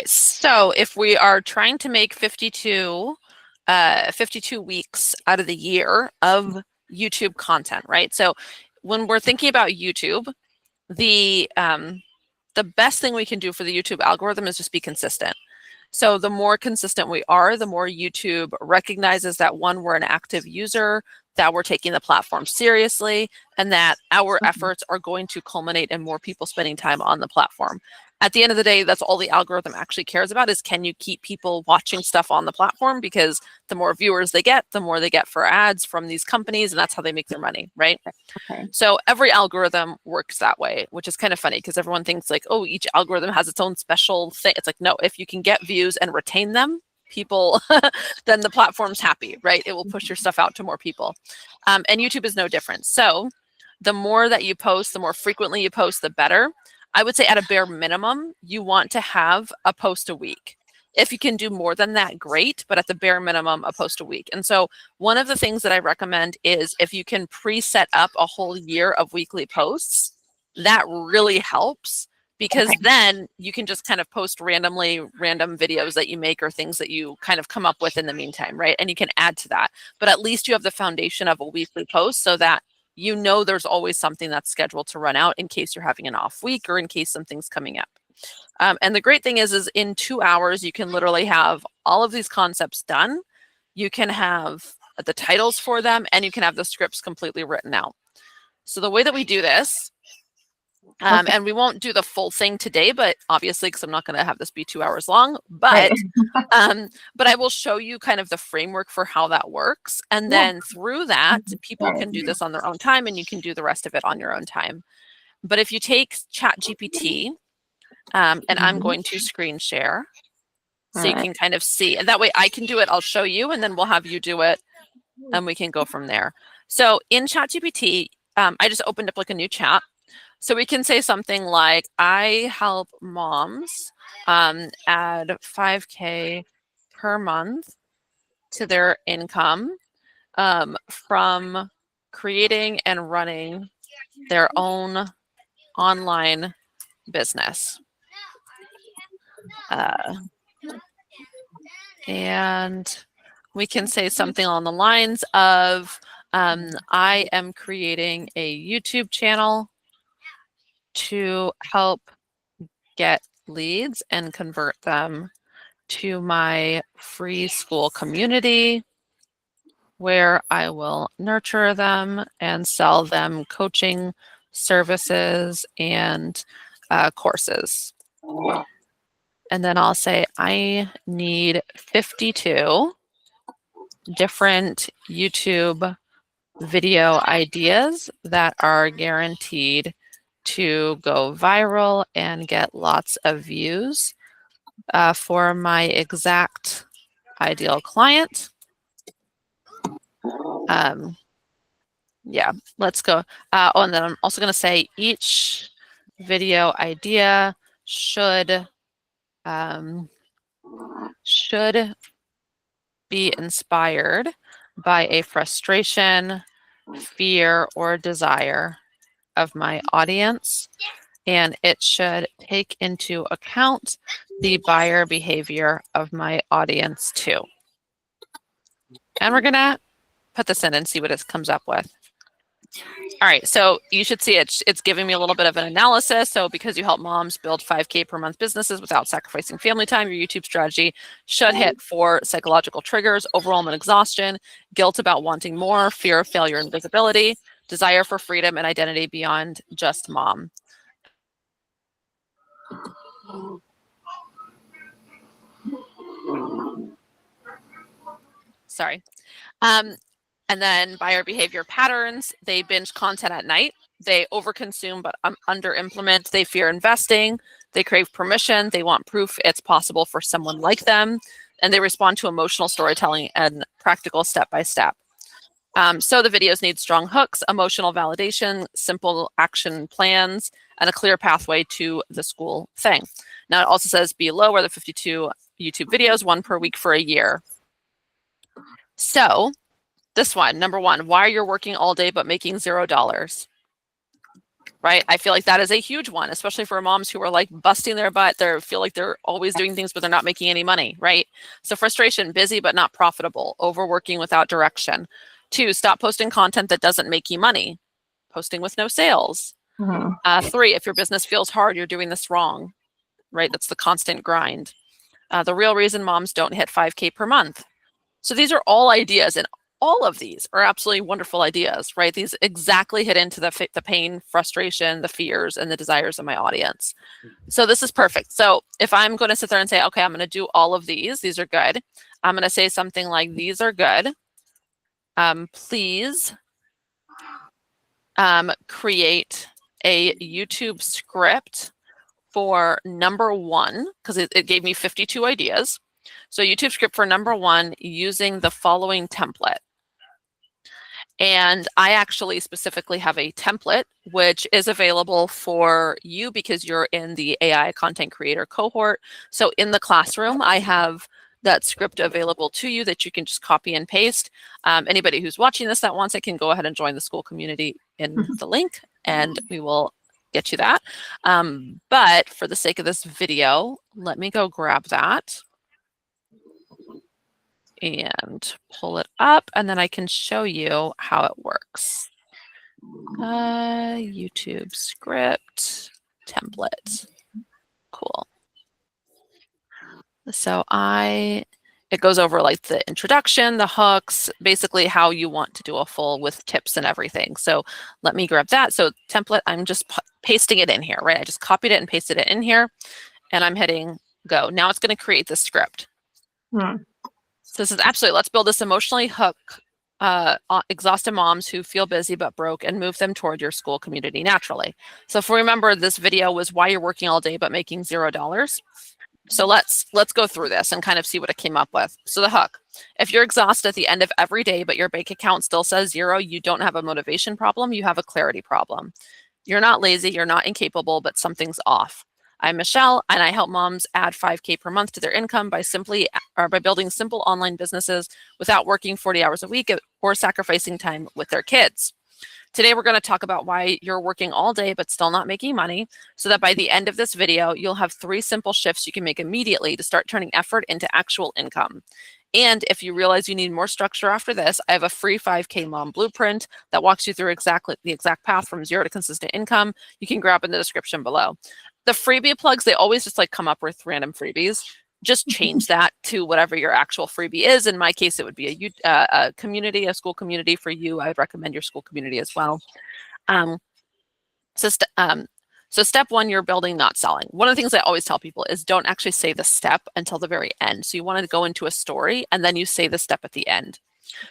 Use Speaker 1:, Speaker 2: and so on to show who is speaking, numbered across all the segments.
Speaker 1: So if we are trying to make 52 weeks out of the year of YouTube content, right? So when we're thinking about YouTube, the best thing we can do for the YouTube algorithm is just be consistent. So the more consistent we are, the more YouTube recognizes that, one, we're an active user, that we're taking the platform seriously, and that our efforts are going to culminate in more people spending time on the platform. At the end of the day, that's all the algorithm actually cares about, is can you keep people watching stuff on the platform? Because the more viewers they get, the more they get for ads from these companies, and that's how they make their money, right?
Speaker 2: Okay.
Speaker 1: So every algorithm works that way, which is kind of funny because everyone thinks like, oh, each algorithm has its own special thing. It's like, no, if you can get views and retain them, people, then the platform's happy, right? It will push your stuff out to more people. And YouTube is no different. So the more that you post, the more frequently you post, the better. I would say at a bare minimum, you want to have a post a week. If you can do more than that, great, but at the bare minimum, a post a week. And so one of the things that I recommend is if you can preset up a whole year of weekly posts, that really helps, because then you can just kind of post random videos that you make or things that you kind of come up with in the meantime, right? And you can add to that. But at least you have the foundation of a weekly post so that you know there's always something that's scheduled to run out in case you're having an off week or in case something's coming up. And the great thing is in 2 hours, you can literally have all of these concepts done. You can have the titles for them, and you can have the scripts completely written out. So the way that we do this, and we won't do the full thing today, but obviously, because I'm not going to have this be 2 hours long, but I will show you kind of the framework for how that works. And then through that, people can do this on their own time, and you can do the rest of it on your own time. But if you take ChatGPT, and I'm going to screen share so you can kind of see, and that way I can do it, I'll show you, and then we'll have you do it, and we can go from there. So in ChatGPT, I just opened up like a new chat. So we can say something like, I help moms add $5,000 per month to their income from creating and running their own online business. And we can say something along the lines of, I am creating a YouTube channel to help get leads and convert them to my free school community, where I will nurture them and sell them coaching services and courses. And then I'll say, I need 52 different YouTube video ideas that are guaranteed to go viral and get lots of views for my exact ideal client. Yeah, let's go. Oh, and then I'm also going to say each video idea should be inspired by a frustration, fear, or desire of my audience, and it should take into account the buyer behavior of my audience too. And we're gonna put this in and see what it comes up with. All right, so you should see it's giving me a little bit of an analysis. So because you help moms build $5,000 per month businesses without sacrificing family time, your YouTube strategy should hit 4 psychological triggers: overwhelm and exhaustion, guilt about wanting more, fear of failure and visibility, desire for freedom and identity beyond just mom. Sorry. And then buyer behavior patterns: they binge content at night, they overconsume but under-implement, they fear investing, they crave permission, they want proof it's possible for someone like them, and they respond to emotional storytelling and practical step-by-step. So the videos need strong hooks, emotional validation, simple action plans, and a clear pathway to the school thing. Now it also says below are the 52 YouTube videos, 1 per week for a year. So this one, number 1, why you're working all day but making $0. right? I feel like that is a huge one, especially for moms who are like busting their butt. They feel like they're always doing things, but they're not making any money, right? So frustration, busy but not profitable, overworking without direction. 2, stop posting content that doesn't make you money, posting with no sales. 3, if your business feels hard, you're doing this wrong, right? That's the constant grind. The real reason moms don't hit 5K per month. So these are all ideas, and all of these are absolutely wonderful ideas, right? These exactly hit into the pain, frustration, the fears, and the desires of my audience. So this is perfect. So if I'm going to sit there and say, okay, I'm going to do all of these are good. I'm going to say something like, these are good. Please create a YouTube script for number 1, because it gave me 52 ideas. So YouTube script for number 1 using the following template. And I actually specifically have a template which is available for you because you're in the AI content creator cohort. So in the classroom, I have that script available to you that you can just copy and paste. Anybody who's watching this that wants it can go ahead and join the school community in the link, and we will get you that. But for the sake of this video, let me go grab that and pull it up, and then I can show you how it works. YouTube script template. Cool. So it goes over like the introduction, the hooks, basically how you want to do a full with tips and everything. So let me grab that. So template, I'm just pasting it in here, right? I just copied it and pasted it in here, and I'm hitting go. Now it's going to create the script. So this is absolutely, let's build this emotionally hook exhausted moms who feel busy but broke and move them toward your school community naturally. So if we remember, this video was why you're working all day but making $0. So let's go through this and kind of see what it came up with. So the hook, if you're exhausted at the end of every day but your bank account still says 0, you don't have a motivation problem, you have a clarity problem. You're not lazy, you're not incapable, but something's off. I'm Michelle, and I help moms add 5K per month to their income by building simple online businesses without working 40 hours a week or sacrificing time with their kids. Today, we're going to talk about why you're working all day but still not making money, so that by the end of this video, you'll have 3 simple shifts you can make immediately to start turning effort into actual income. And if you realize you need more structure after this, I have a free 5K mom blueprint that walks you through the exact path from 0 to consistent income. You can grab in the description below. The freebie plugs, they always just like come up with random freebies. Just change that to whatever your actual freebie is. In my case, it would be a community, a school community for you. I would recommend your school community as well. So step 1, you're building, not selling. One of the things I always tell people is don't actually say the step until the very end. So you want to go into a story and then you say the step at the end.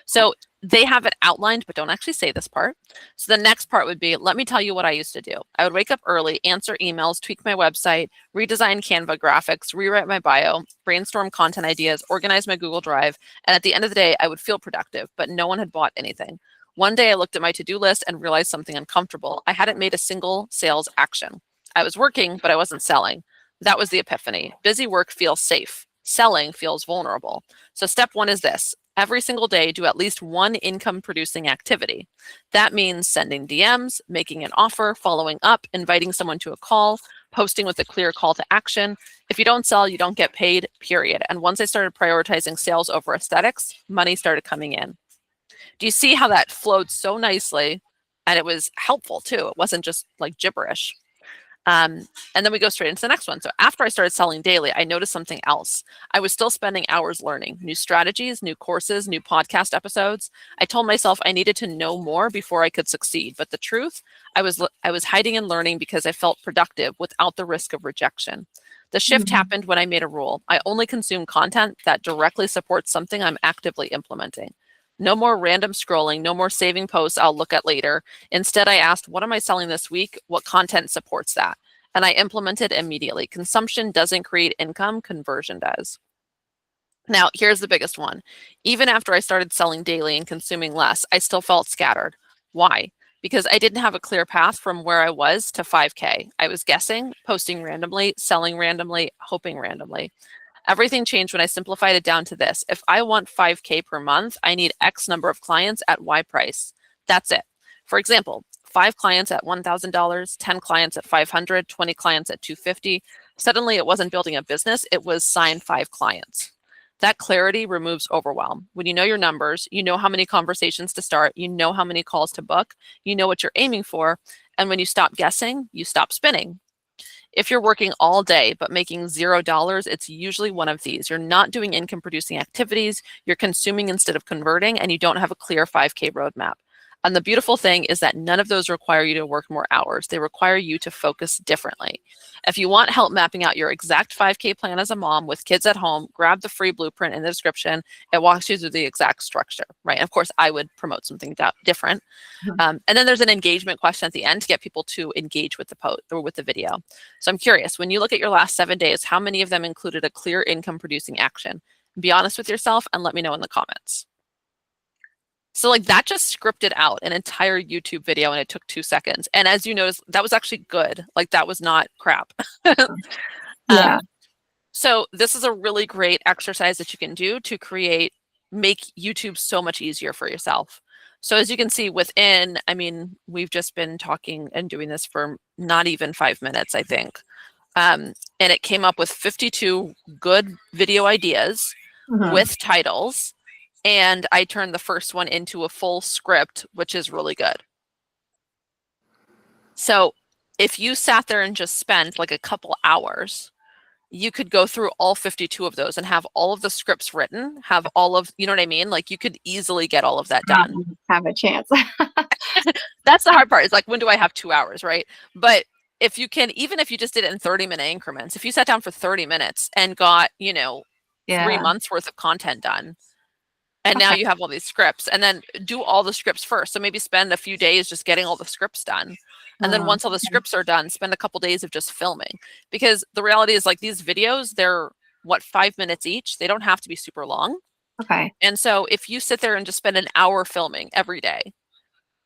Speaker 1: So they have it outlined, but don't actually say this part. So the next part would be, let me tell you what I used to do. I would wake up early, answer emails, tweak my website, redesign Canva graphics, rewrite my bio, brainstorm content ideas, organize my Google Drive. And at the end of the day, I would feel productive, but no one had bought anything. One day I looked at my to-do list and realized something uncomfortable. I hadn't made a single sales action. I was working, but I wasn't selling. That was the epiphany. Busy work feels safe. Selling feels vulnerable. So step 1 is this. Every single day, do at least one income-producing activity. That means sending DMs, making an offer, following up, inviting someone to a call, posting with a clear call to action. If you don't sell, you don't get paid, period. And once I started prioritizing sales over aesthetics, money started coming in. Do you see how that flowed so nicely? And it was helpful too. It wasn't just like gibberish. And then we go straight into the next one. So after I started selling daily, I noticed something else. I was still spending hours learning new strategies, new courses, new podcast episodes. I told myself I needed to know more before I could succeed. But the truth, I was hiding and learning because I felt productive without the risk of rejection. The shift happened when I made a rule. I only consume content that directly supports something I'm actively implementing. No more random scrolling, no more saving posts I'll look at later. Instead, I asked, what am I selling this week? What content supports that? And I implemented immediately. Consumption doesn't create income, conversion does. Now, here's the biggest one. Even after I started selling daily and consuming less, I still felt scattered. Why? Because I didn't have a clear path from where I was to 5K. I was guessing, posting randomly, selling randomly, hoping randomly. Everything changed when I simplified it down to this. If I want 5K per month, I need X number of clients at Y price. That's it. For example, 5 clients at $1,000, 10 clients at $500, 20 clients at $250. Suddenly it wasn't building a business, it was sign 5 clients. That clarity removes overwhelm. When you know your numbers, you know how many conversations to start, you know how many calls to book, you know what you're aiming for, and when you stop guessing, you stop spinning. If you're working all day but making $0, it's usually one of these. You're not doing income producing activities, you're consuming instead of converting, and you don't have a clear 5K roadmap. And the beautiful thing is that none of those require you to work more hours. They require you to focus differently. If you want help mapping out your exact 5K plan as a mom with kids at home, grab the free blueprint in the description. It walks you through the exact structure, right? And of course, I would promote something different. And then there's an engagement question at the end to get people to engage with the post or with the video. So I'm curious, when you look at your last 7 days, how many of them included a clear income producing action? Be honest with yourself and let me know in the comments. So like that just scripted out an entire YouTube video and it took 2 seconds. And as you notice, that was actually good. Like that was not crap.
Speaker 2: Yeah.
Speaker 1: So this is a really great exercise that you can do to make YouTube so much easier for yourself. So as you can see within, I mean, we've just been talking and doing this for not even 5 minutes, I think. And it came up with 52 good video ideas with titles. And I turned the first one into a full script, which is really good. So if you sat there and just spent like a couple hours, you could go through all 52 of those and have all of the scripts written, have all of, you know what I mean? Like you could easily get all of that done.
Speaker 2: Have a chance.
Speaker 1: That's the hard part. It's like, when do I have 2 hours, right? But if you can, even if you just did it in 30-minute increments, if you sat down for 30 minutes and got, 3 months worth of content done, and now you have all these scripts, and then do all the scripts first. So maybe spend a few days just getting all the scripts done. And then once all the scripts are done, spend a couple days of just filming. Because the reality is like these videos, they're 5 minutes each. They don't have to be super long.
Speaker 2: Okay.
Speaker 1: And so if you sit there and just spend an hour filming every day,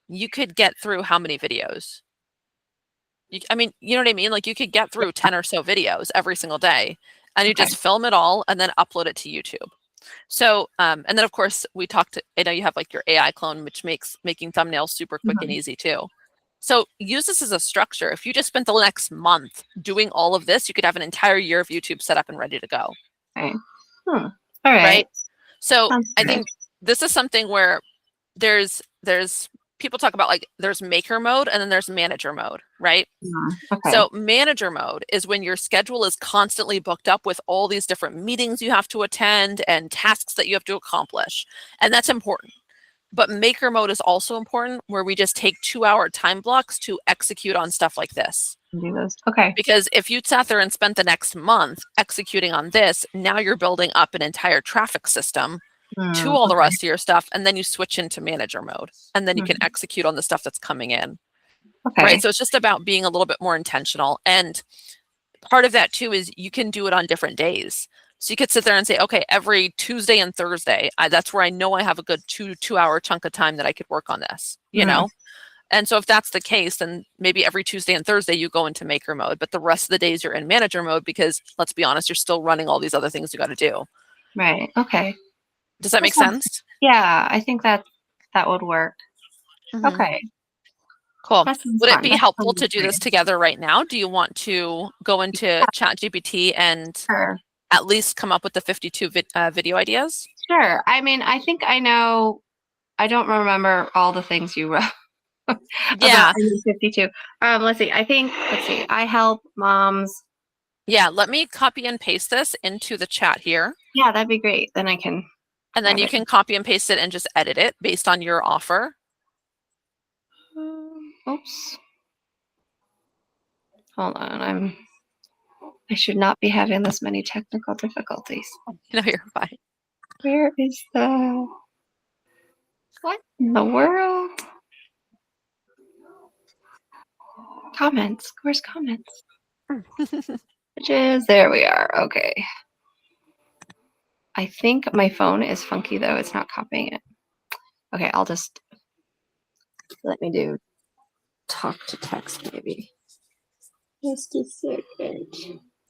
Speaker 1: you could get through how many videos? I mean, you know what I mean? Like you could get through 10 or so videos every single day, and you just film it all and then upload it to YouTube. So, and then of course we talked, I know you have like your AI clone, which makes making thumbnails super quick and easy too. So use this as a structure. If you just spent the next month doing all of this, you could have an entire year of YouTube set up and ready to go.
Speaker 2: Okay. All right.
Speaker 1: Right. So I think this is something where there's people talk about like there's maker mode and then there's manager mode, right? So manager mode is when your schedule is constantly booked up with all these different meetings you have to attend and tasks that you have to accomplish. And that's important. But maker mode is also important, where we just take 2-hour time blocks to execute on stuff like this.
Speaker 2: Do those. Okay.
Speaker 1: Because if you sat there and spent the next month executing on this, now you're building up an entire traffic system to all the rest of your stuff, and then you switch into manager mode, and then you can execute on the stuff that's coming in. Right. So it's just about being a little bit more intentional. And part of that too is you can do it on different days. So you could sit there and say, okay, every Tuesday and Thursday, that's where I know I have a good 2-hour chunk of time that I could work on this, you know? And so if that's the case, then maybe every Tuesday and Thursday you go into maker mode, but the rest of the days you're in manager mode, because let's be honest, you're still running all these other things you got to do.
Speaker 2: Right. Okay.
Speaker 1: Does that make sense?
Speaker 2: Yeah, I think that would work. Okay.
Speaker 1: Cool. Would it be helpful to do this together right now? Do you want to go into ChatGPT and at least come up with the 52 video ideas?
Speaker 2: Sure. I mean, I think I know. I don't remember all the things you wrote.
Speaker 1: Yeah.
Speaker 2: 52. Let's see. I help moms.
Speaker 1: Yeah. Let me copy and paste this into the chat here.
Speaker 2: Yeah, that'd be great. Then I can.
Speaker 1: And then you can copy and paste it and just edit it based on your offer.
Speaker 2: Oops. Hold on. I should not be having this many technical difficulties.
Speaker 1: No, you're fine.
Speaker 2: Where is what in the world? Comments. Where's comments? There we are. Okay. I think my phone is funky though. It's not copying it. Okay, I'll just let me do talk to text maybe. Just a second.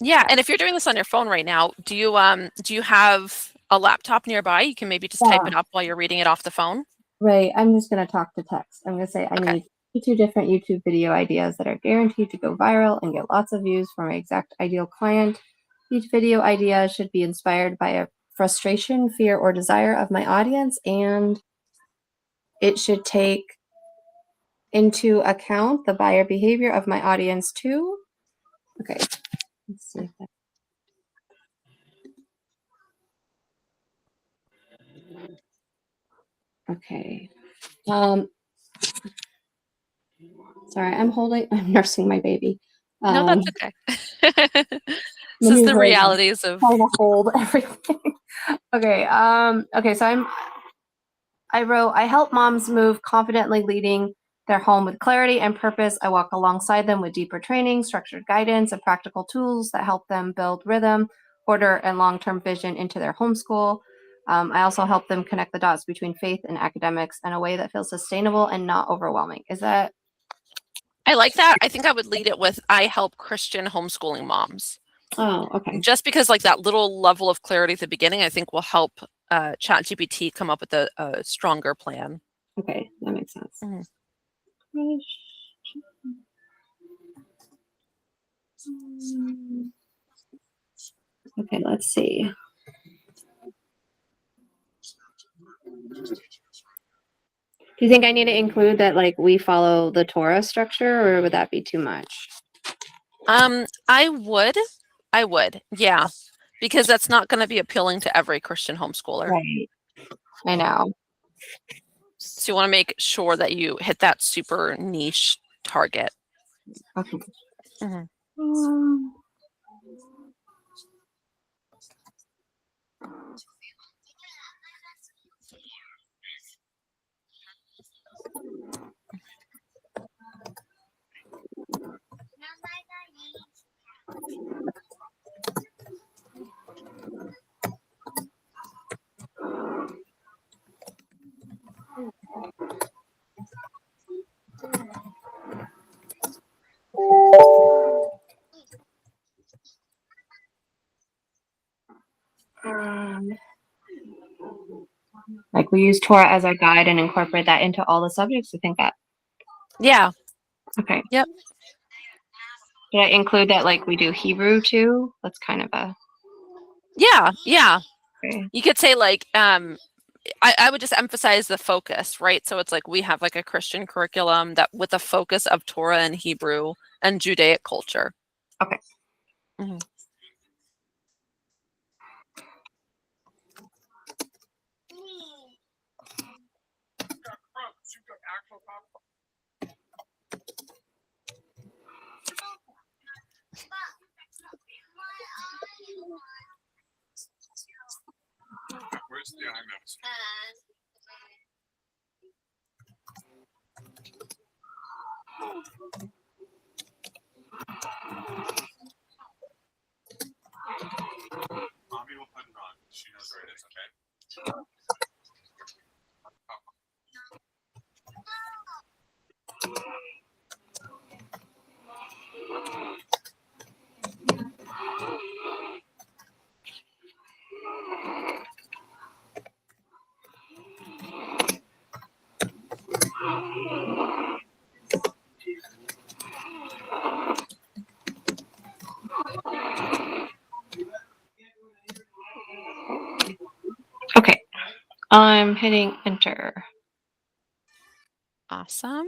Speaker 1: Yeah, and if you're doing this on your phone right now, do you have a laptop nearby? You can maybe just type it up while you're reading it off the phone.
Speaker 2: Right. I'm just gonna talk to text. I'm gonna say I need 2 different YouTube video ideas that are guaranteed to go viral and get lots of views for my exact ideal client. Each video idea should be inspired by a frustration, fear, or desire of my audience, and it should take into account the buyer behavior of my audience too. Okay, let's see. Okay. Sorry, I'm nursing my baby.
Speaker 1: No, that's okay. This is
Speaker 2: He's
Speaker 1: the
Speaker 2: like
Speaker 1: realities of
Speaker 2: trying to hold everything. Okay. Okay. So I wrote, I help moms move confidently, leading their home with clarity and purpose. I walk alongside them with deeper training, structured guidance, and practical tools that help them build rhythm, order, and long-term vision into their homeschool. I also help them connect the dots between faith and academics in a way that feels sustainable and not overwhelming. Is that?
Speaker 1: I like that. I think I would lead it with I help Christian homeschooling moms.
Speaker 2: Oh, okay.
Speaker 1: Just because like that little level of clarity at the beginning, I think will help ChatGPT come up with a stronger plan.
Speaker 2: Okay, that makes sense.
Speaker 1: Mhm.
Speaker 2: Okay, let's see. Do you think I need to include that like we follow the Torah structure, or would that be too much?
Speaker 1: I would, yeah, because that's not going to be appealing to every Christian homeschooler.
Speaker 2: Right. I know.
Speaker 1: So you want to make sure that you hit that super niche target.
Speaker 2: Okay.
Speaker 1: Mhm.
Speaker 2: Like we use Torah as our guide and incorporate that into all the subjects. I think that.
Speaker 1: Yeah.
Speaker 2: Okay.
Speaker 1: Yep.
Speaker 2: Did I include that like we do Hebrew too? That's kind of a.
Speaker 1: Yeah.
Speaker 2: Okay.
Speaker 1: You could say like I would just emphasize the focus, right? So it's like we have like a Christian curriculum that with a focus of Torah and Hebrew and Judaic culture.
Speaker 2: Okay.
Speaker 1: Mhm.
Speaker 3: Where's the IMAX? Mommy will put it on. She knows where it is, okay?
Speaker 2: Okay. I'm hitting enter.
Speaker 1: Awesome.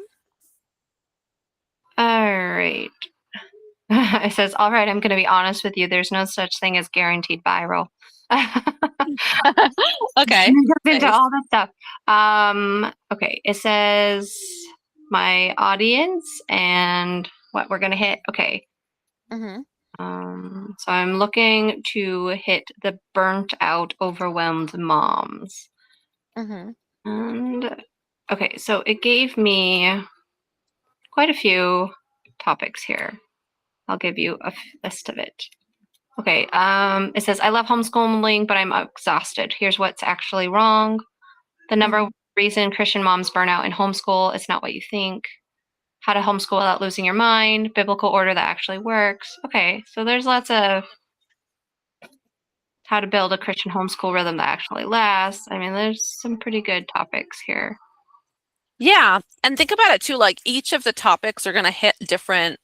Speaker 2: All right. It says, all right, I'm going to be honest with you. There's no such thing as guaranteed viral.
Speaker 1: Okay.
Speaker 2: Into
Speaker 1: Nice.
Speaker 2: all this stuff. Okay. It says my audience and what we're going to hit. Okay.
Speaker 1: Mm-hmm.
Speaker 2: So I'm looking to hit the burnt out, overwhelmed moms.
Speaker 1: Mm-hmm.
Speaker 2: And okay, so it gave me quite a few topics here. I'll give you a list of it. Okay, it says, I love homeschooling, but I'm exhausted. Here's what's actually wrong. The number one reason Christian moms burn out in homeschool is not what you think. How to homeschool without losing your mind. Biblical order that actually works. Okay, so there's lots of how to build a Christian homeschool rhythm that actually lasts. I mean, there's some pretty good topics here.
Speaker 1: Yeah, and think about it too, like each of the topics are going to hit different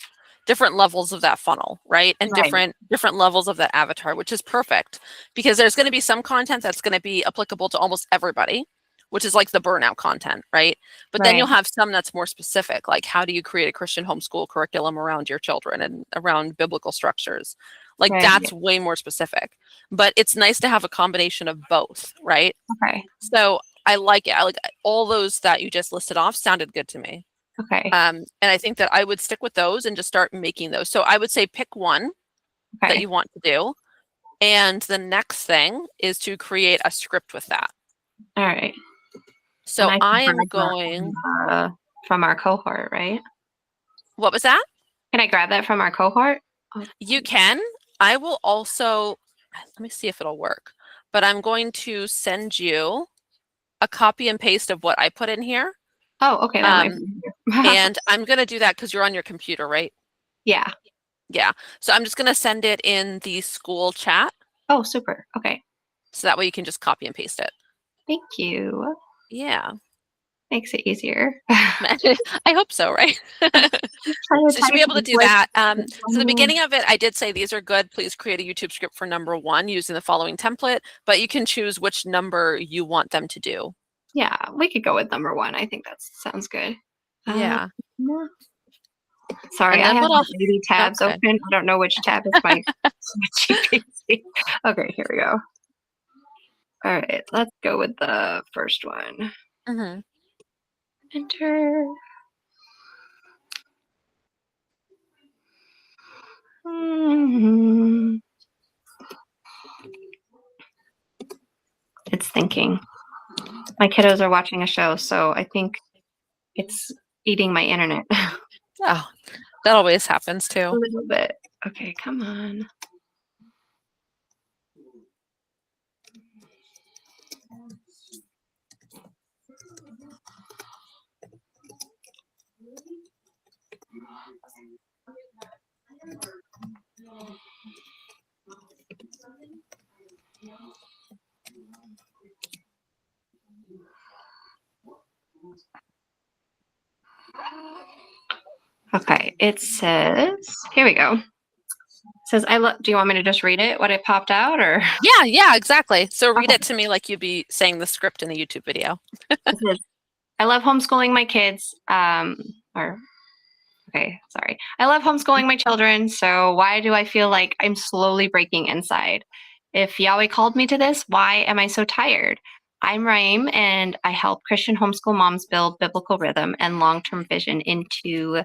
Speaker 1: levels of that funnel, right? And
Speaker 2: Right.
Speaker 1: different levels of that avatar, which is perfect because there's going to be some content that's going to be applicable to almost everybody, which is like the burnout content, right? But then
Speaker 2: Right.
Speaker 1: you'll have some that's more specific, like how do you create a Christian homeschool curriculum around your children and around biblical structures? Like
Speaker 2: Right.
Speaker 1: that's way more specific. But it's nice to have a combination of both, right?
Speaker 2: Okay.
Speaker 1: So I like it. I like all those that you just listed off sounded good to me.
Speaker 2: Okay.
Speaker 1: And I think that I would stick with those and just start making those. So I would say pick one that
Speaker 2: Okay.
Speaker 1: you want to do. And the next thing is to create a script with that.
Speaker 2: All right.
Speaker 1: So
Speaker 2: And
Speaker 1: I am
Speaker 2: can grab
Speaker 1: going,
Speaker 2: that from our cohort, right?
Speaker 1: what was that?
Speaker 2: Can I grab that from our cohort?
Speaker 1: You can. I will also, let me see if it'll work, but I'm going to send you a copy and paste of what I put in here.
Speaker 2: Oh, okay. That might be easier.
Speaker 1: And I'm going to do that because you're on your computer, right?
Speaker 2: Yeah.
Speaker 1: Yeah. So I'm just going to send it in the school chat.
Speaker 2: Oh, super. Okay.
Speaker 1: So that way you can just copy and paste it.
Speaker 2: Thank you.
Speaker 1: Yeah.
Speaker 2: Makes it easier.
Speaker 1: I hope so, right? So you should be able to do that. So the beginning of it, I did say these are good. Please create a YouTube script for number 1 using the following template, but you can choose which number you want them to do.
Speaker 2: Yeah, we could go with number 1. I think that sounds good.
Speaker 1: Yeah.
Speaker 2: Sorry,
Speaker 1: And
Speaker 2: I
Speaker 1: then
Speaker 2: have
Speaker 1: what
Speaker 2: maybe tabs
Speaker 1: okay.
Speaker 2: open. I don't know which tab is my PC. Okay, here we go. All right, let's go with the first one.
Speaker 1: Mm-hmm.
Speaker 2: Enter. It's thinking. My kiddos are watching a show, so I think it's eating my internet.
Speaker 1: Oh, that always happens
Speaker 2: A
Speaker 1: too.
Speaker 2: little bit. Okay, come on. Okay, it says, here we go. It says, do you want me to just read it, what it popped out, or?
Speaker 1: Yeah, exactly. So read it to me like you'd be saying the script in the YouTube video.
Speaker 2: It says, I love homeschooling my kids, I love homeschooling my children, so why do I feel like I'm slowly breaking inside? If Yahweh called me to this, why am I so tired? I'm Raim, and I help Christian homeschool moms build biblical rhythm and long-term vision into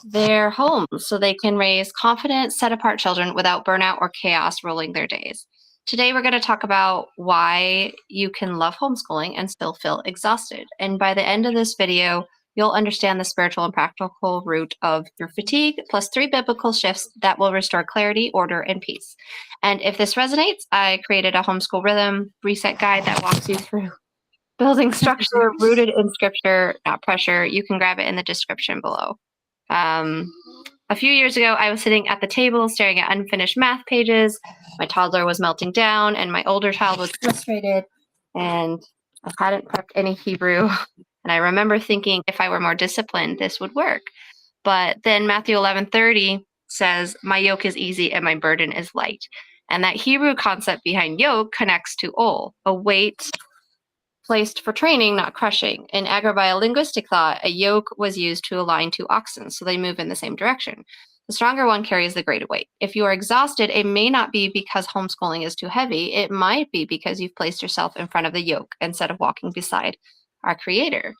Speaker 2: their homes so they can raise confident, set-apart children without burnout or chaos ruling their days. Today, we're going to talk about why you can love homeschooling and still feel exhausted. And by the end of this video, you'll understand the spiritual and practical root of your fatigue, plus 3 biblical shifts that will restore clarity, order, and peace. And if this resonates, I created a homeschool rhythm reset guide that walks you through building structure rooted in scripture, not pressure. You can grab it in the description below. A few years ago, I was sitting at the table staring at unfinished math pages. My toddler was melting down, and my older child was frustrated, and I hadn't prepped any Hebrew. And I remember thinking if I were more disciplined, this would work. But then Matthew 11:30 says, my yoke is easy and my burden is light. And that Hebrew concept behind yoke connects to ol, a weight placed for training, not crushing. In agrobiolinguistic thought, a yoke was used to align 2 oxen so they move in the same direction. The stronger one carries the greater weight. If you are exhausted, it may not be because homeschooling is too heavy. It might be because you've placed yourself in front of the yoke instead of walking beside our Creator.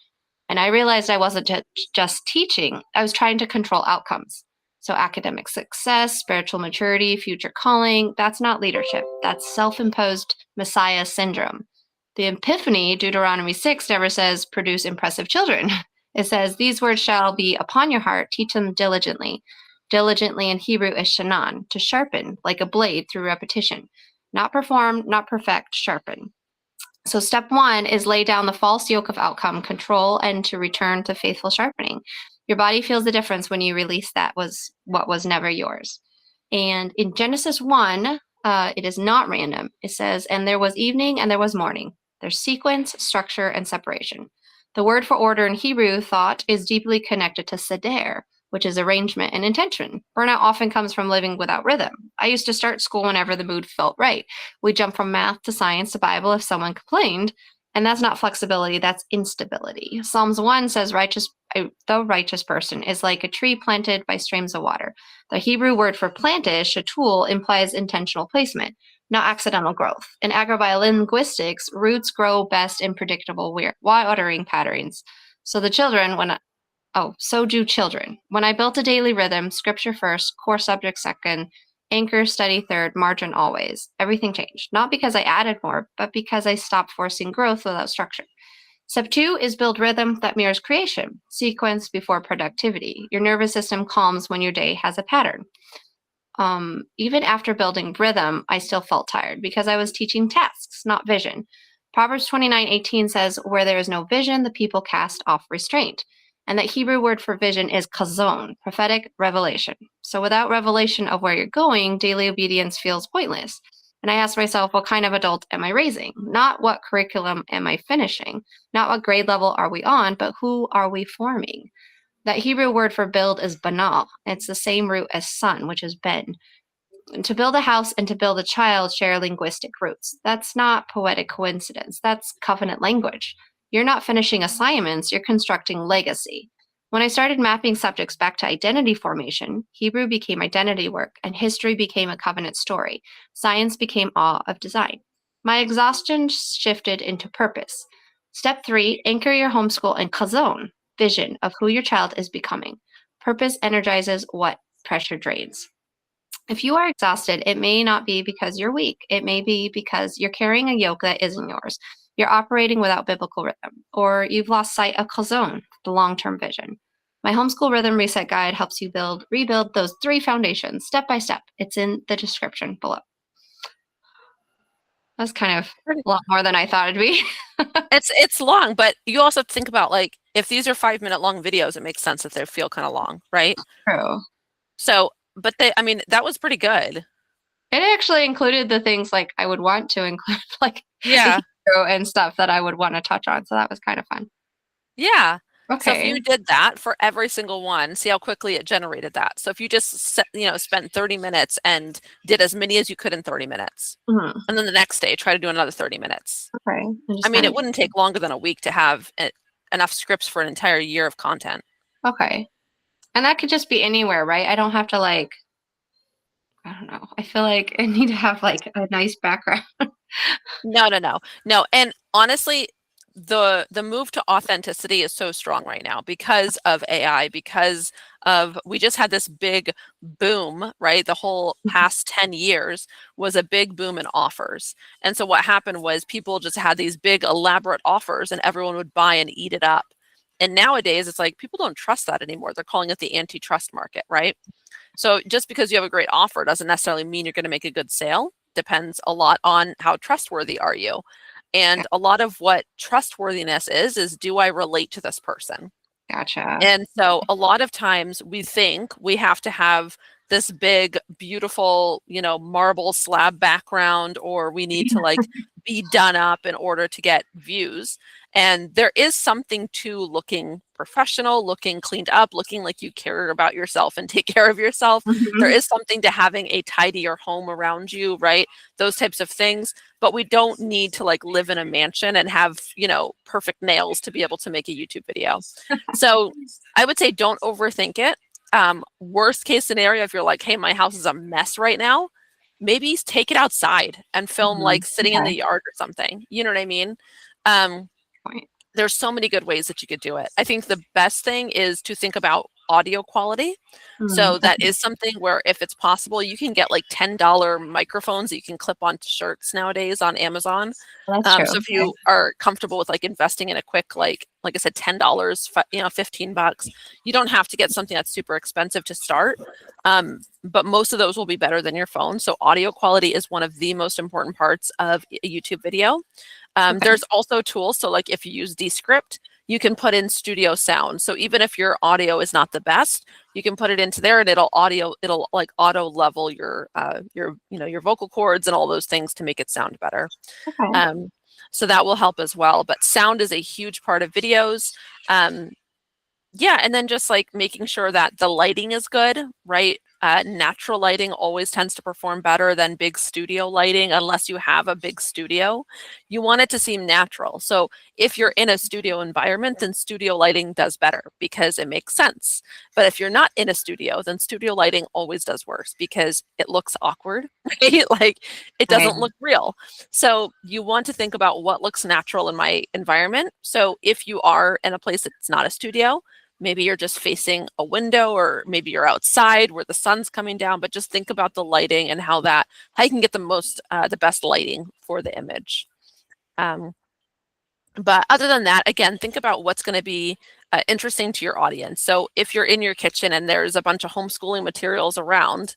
Speaker 2: And I realized I wasn't just teaching. I was trying to control outcomes. So academic success, spiritual maturity, future calling, that's not leadership. That's self-imposed Messiah syndrome. The Epiphany, Deuteronomy 6, never says, produce impressive children. It says, these words shall be upon your heart, teach them diligently. Diligently in Hebrew is shanan, to sharpen, like a blade through repetition. Not perform, not perfect, sharpen. So step 1 is lay down the false yoke of outcome control and to return to faithful sharpening. Your body feels the difference when you release what was never yours. And in Genesis 1, it is not random. It says, and there was evening and there was morning. There's sequence, structure, and separation. The word for order in Hebrew thought is deeply connected to seder, which is arrangement and intention. Burnout often comes from living without rhythm. I used to start school whenever the mood felt right. We jump from math to science to Bible if someone complained, and that's not flexibility, that's instability. Psalms 1 says, the righteous person is like a tree planted by streams of water. The Hebrew word for planted, shatul, implies intentional placement, not accidental growth. In agrobilinguistics, roots grow best in predictable watering patterns. So do children. When I built a daily rhythm, scripture first, core subject second, anchor, study third, margin always, everything changed. Not because I added more, but because I stopped forcing growth without structure. Step 2 is build rhythm that mirrors creation, sequence before productivity. Your nervous system calms when your day has a pattern. Even after building rhythm, I still felt tired because I was teaching tasks, not vision. Proverbs 29:18 says, where there is no vision, the people cast off restraint. And that Hebrew word for vision is chazon, prophetic revelation. So without revelation of where you're going, daily obedience feels pointless. And I ask myself, what kind of adult am I raising? Not what curriculum am I finishing? Not what grade level are we on, but who are we forming? That Hebrew word for build is banal. It's the same root as son, which is ben. And to build a house and to build a child share linguistic roots. That's not poetic coincidence. That's covenant language. You're not finishing assignments, you're constructing legacy. When I started mapping subjects back to identity formation, Hebrew became identity work, and history became a covenant story. Science became awe of design. My exhaustion shifted into purpose. Step 3, anchor your homeschool in chazon, vision of who your child is becoming. Purpose energizes what pressure drains. If you are exhausted, it may not be because you're weak. It may be because you're carrying a yoke that isn't yours. You're operating without biblical rhythm, or you've lost sight of chazon, the long-term vision. My homeschool rhythm reset guide helps you rebuild those 3 foundations step by step. It's in the description below. That's kind of a lot more than I thought it'd be.
Speaker 1: It's long, but you also have to think about, like, if these are 5-minute long videos, it makes sense that they feel kind of long, right?
Speaker 2: True.
Speaker 1: So, but that was pretty good.
Speaker 2: It actually included the things like I would want to include, like
Speaker 1: Yeah.
Speaker 2: and stuff that I would want to touch on. So that was kind of fun.
Speaker 1: Yeah. So if
Speaker 2: Okay.
Speaker 1: you did that for every single one, see how quickly it generated that. So if you just spent 30 minutes and did as many as you could in 30 minutes,
Speaker 2: Mhm.
Speaker 1: and then the next day try to do another 30 minutes.
Speaker 2: Okay.
Speaker 1: I mean, it wouldn't take longer than a week to have enough scripts for an entire year of content.
Speaker 2: Okay. And that could just be anywhere, right? I don't have to I don't know. I feel like I need to have like a nice background.
Speaker 1: No. And honestly, the move to authenticity is so strong right now because of AI, because of we just had this big boom, right? The whole past 10 years was a big boom in offers. And so what happened was people just had these big elaborate offers and everyone would buy and eat it up. And nowadays it's like people don't trust that anymore. They're calling it the antitrust market, right? So just because you have a great offer doesn't necessarily mean you're going to make a good sale. Depends a lot on how trustworthy are you. And a lot of what trustworthiness is do I relate to this person?
Speaker 2: Gotcha.
Speaker 1: And so a lot of times we think we have to have this big, beautiful, marble slab background, or we need to be done up in order to get views. And there is something to looking professional, looking cleaned up, looking like you care about yourself and take care of yourself. There is something to having a tidier home around you, right? Those types of things. But we don't need to live in a mansion and have, perfect nails to be able to make a YouTube video. So I would say don't overthink it. Worst case scenario, if you're like, hey, my house is a mess right now, maybe take it outside and film sitting in the yard or something. You know what I mean? There's so many good ways that you could do it. I think the best thing is to think about audio quality. So that is something where if it's possible, you can get $10 microphones that you can clip onto shirts nowadays on Amazon.
Speaker 2: That's true.
Speaker 1: So if you are comfortable with investing in a quick, like I said, $10, $15, you don't have to get something that's super expensive to start. But most of those will be better than your phone. So audio quality is one of the most important parts of a YouTube video. There's also tools. So if you use Descript, you can put in studio sound. So even if your audio is not the best, you can put it into there and it'll auto level your vocal cords and all those things to make it sound better. So that will help as well. But sound is a huge part of videos. Yeah, and then just like making sure that the lighting is good, right? Natural lighting always tends to perform better than big studio lighting, unless you have a big studio. You want it to seem natural. So if you're in a studio environment, then studio lighting does better because it makes sense. But if you're not in a studio, then studio lighting always does worse because it looks awkward, right? Like it doesn't
Speaker 2: Right.
Speaker 1: look real. So you want to think about what looks natural in my environment. So if you are in a place that's not a studio, maybe you're just facing a window, or maybe you're outside where the sun's coming down, but just think about the lighting and how you can get the best lighting for the image. But other than that, again, think about what's going to be interesting to your audience. So if you're in your kitchen and there's a bunch of homeschooling materials around,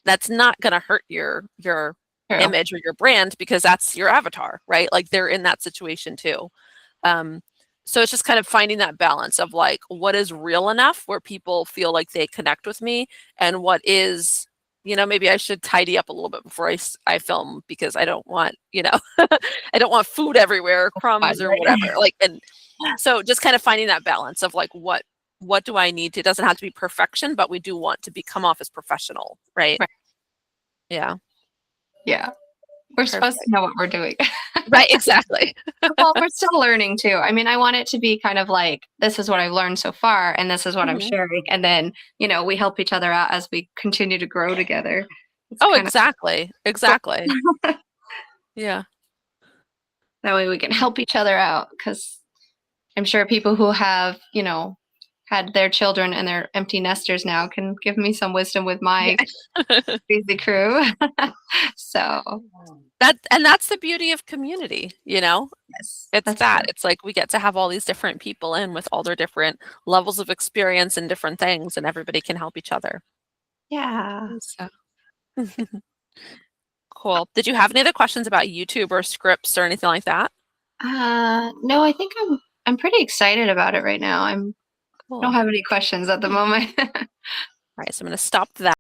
Speaker 1: that's not going to hurt your
Speaker 2: True.
Speaker 1: image or your brand, because that's your avatar, right? Like they're in that situation too. So it's just kind of finding that balance of like, what is real enough where people feel like they connect with me, and what is, maybe I should tidy up a little bit before I film, because I don't want, I don't want food everywhere, crumbs or
Speaker 2: Right.
Speaker 1: whatever. Like, and so just kind of finding that balance of like, what do I need to, it doesn't have to be perfection, but we do want to come off as professional, right?
Speaker 2: Right.
Speaker 1: Yeah.
Speaker 2: Yeah. We're supposed to know what we're doing.
Speaker 1: Right, exactly.
Speaker 2: Well, we're still learning too. I mean, I want it to be kind of like, this is what I've learned so far, and this is what I'm
Speaker 1: Mhm.
Speaker 2: sharing. And then, we help each other out as we continue to grow together. It's
Speaker 1: Oh,
Speaker 2: kind
Speaker 1: exactly. Yeah.
Speaker 2: that way we can help each other out, because I'm sure people who have, had their children and they're empty nesters now can give me some wisdom with my crazy crew. So
Speaker 1: That's the beauty of community,
Speaker 2: yes,
Speaker 1: it's
Speaker 2: that's
Speaker 1: that
Speaker 2: true.
Speaker 1: it's like we get to have all these different people in with all their different levels of experience and different things, and everybody can help each other.
Speaker 2: Yeah.
Speaker 1: So cool. Did you have any other questions about YouTube or scripts or anything like that?
Speaker 2: No, I think I'm pretty excited about it right now. I
Speaker 1: Cool.
Speaker 2: don't have any questions at the moment.
Speaker 1: All right, so I'm going to stop that.